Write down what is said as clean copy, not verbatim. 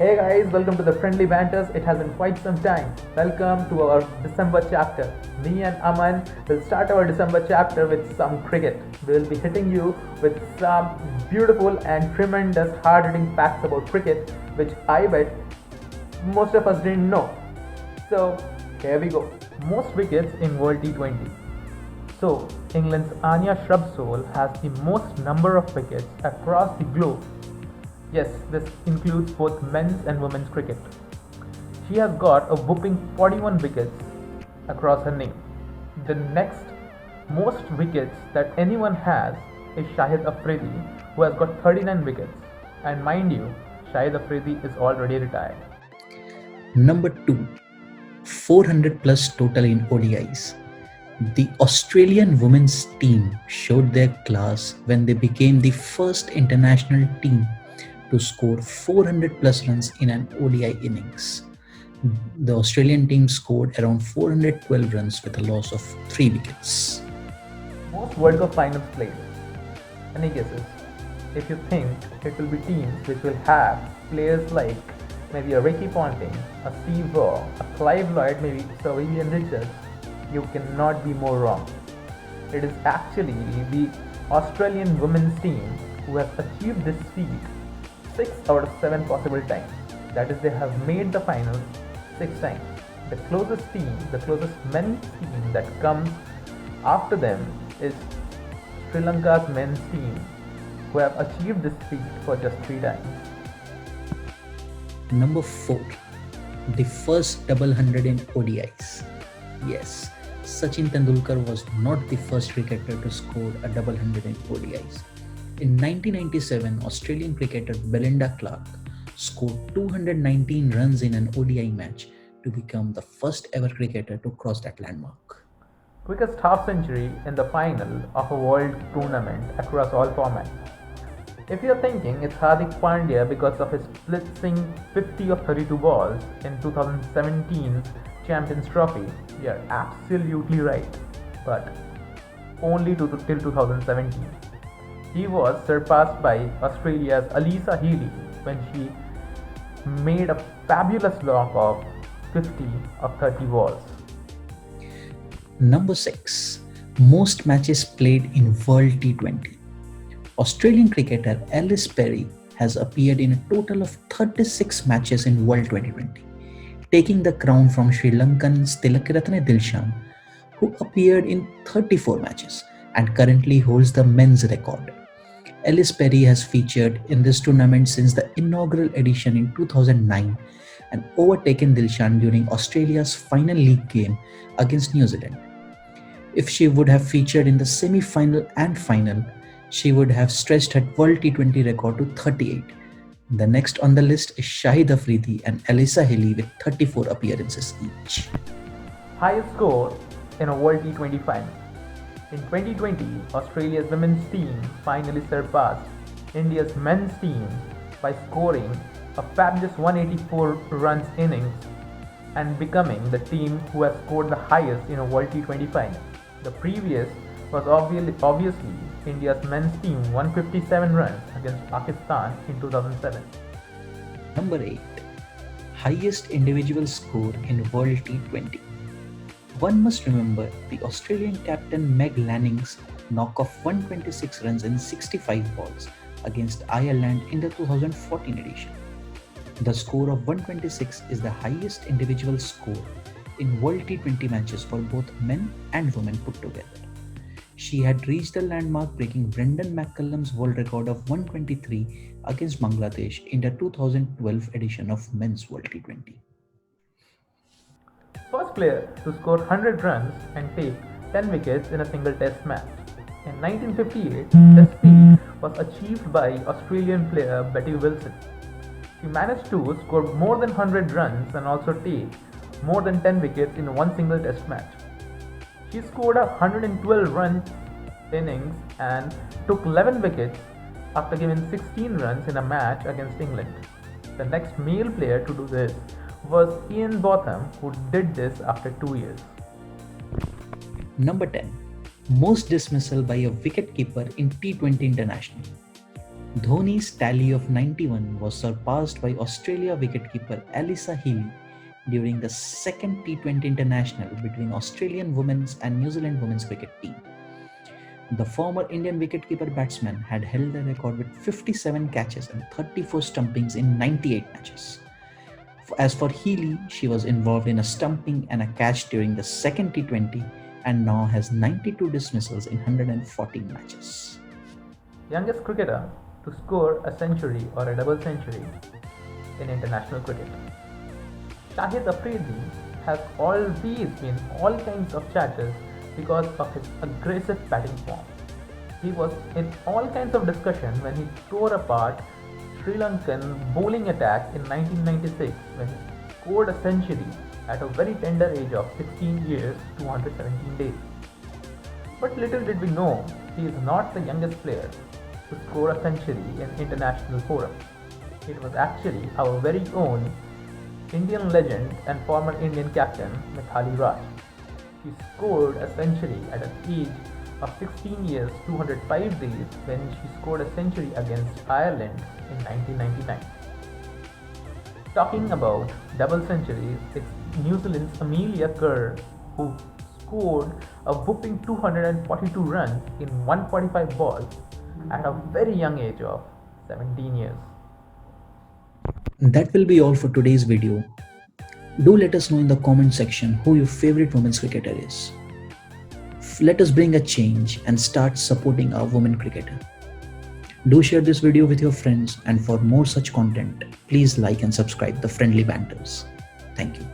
Hey guys, welcome to the Friendly Banters. It has been quite some time. Welcome to our December chapter. Me and Aman will start our December chapter with some cricket. We will be hitting you with some beautiful and tremendous hard-hitting facts about cricket, which I bet most of us didn't know. So, here we go. Most wickets in World T20. So, England's Anya Shrubsole has the most number of wickets across the globe. Yes, this includes both men's and women's cricket. She has got a whopping 41 wickets across her name. The next most wickets that anyone has is Shahid Afridi, who has got 39 wickets. And mind you, Shahid Afridi is already retired. Number 2, 400 plus total in ODIs. The Australian women's team showed their class when they became the first international team to score 400 plus runs in an ODI innings. The Australian team scored around 412 runs with a loss of 3 wickets. Most World Cup finals played. Any guesses? If you think it will be teams which will have players like maybe a Ricky Ponting, a Steve Waugh, a Clive Lloyd, maybe Sir Vivian Richards, you cannot be more wrong. It is actually the Australian women's team who has achieved this feat 6 out of 7 possible times. That is, they have made the finals 6 times. The closest team, the closest men's team that comes after them is Sri Lanka's men's team, who have achieved this feat for just 3 times. Number 4, the first double hundred in ODIs. Yes, Sachin Tendulkar was not the first cricketer to score a double hundred in ODIs. In 1997, Australian cricketer Belinda Clark scored 219 runs in an ODI match to become the first ever cricketer to cross that landmark. Quickest half century in the final of a world tournament across all formats. If you're thinking it's Hardik Pandya because of his blitzing 50 of 32 balls in 2017's Champions Trophy, you're absolutely right. But only till 2017. He was surpassed by Australia's Alyssa Healy when she made a fabulous knock of 50 of 30 balls. Number 6, most matches played in World T20. Australian cricketer Ellis Perry has appeared in a total of 36 matches in World 2020, taking the crown from Sri Lankan's Tilakaratne Dilshan, who appeared in 34 matches and currently holds the men's record. Ellis Perry has featured in this tournament since the inaugural edition in 2009 and overtaken Dilshan during Australia's final league game against New Zealand. If she would have featured in the semi-final and final, she would have stretched her World T20 record to 38. The next on the list is Shahid Afridi and Alyssa Healy with 34 appearances each. Highest score in a World T20 final. In 2020, Australia's women's team finally surpassed India's men's team by scoring a fabulous 184 runs innings and becoming the team who has scored the highest in a World T20 final. The previous was obviously India's men's team 157 runs against Pakistan in 2007. Number 8, highest individual score in World T20. One must remember the Australian captain Meg Lanning's knock of 126 runs in 65 balls against Ireland in the 2014 edition. The score of 126 is the highest individual score in World T20 matches for both men and women put together. She had reached the landmark, breaking Brendan McCullum's world record of 123 against Bangladesh in the 2012 edition of Men's World T20. First player to score 100 runs and take 10 wickets in a single test match. In 1958, this feat was achieved by Australian player Betty Wilson. She managed to score more than 100 runs and also take more than 10 wickets in one single test match. She scored a 112 run innings and took 11 wickets after giving 16 runs in a match against England. The next male player to do this was Ian Botham, who did this after 2 years. Number 10, most dismissal by a wicketkeeper in T20 International. Dhoni's tally of 91 was surpassed by Australia wicketkeeper Alyssa Healy during the second T20 international between Australian women's and New Zealand women's cricket team. The former Indian wicketkeeper batsman had held the record with 57 catches and 34 stumpings in 98 matches. As for Healy, she was involved in a stumping and a catch during the second T20 and now has 92 dismissals in 114 matches. Youngest cricketer to score a century or a double century in international cricket. Shahid Afridi has always been all kinds of chatters because of his aggressive batting form. He was in all kinds of discussion when he tore apart Sri Lankan bowling attack in 1996 when he scored a century at a very tender age of 16 years 217 days. But little did we know, he is not the youngest player to score a century in international forum. It was actually our very own Indian legend and former Indian captain Mithali Raj. She scored a century at an age of 16 years 205 days when she scored a century against Ireland in 1999. Talking about double centuries, it's New Zealand's Amelia Kerr who scored a whopping 242 runs in 145 balls at a very young age of 17 years. That will be all for today's video. Do let us know in the comment section who your favorite women's cricketer is. Let us bring a change and start supporting our women cricketer. Do share this video with your friends, and for more such content, please like and subscribe the Friendly Banters. Thank you.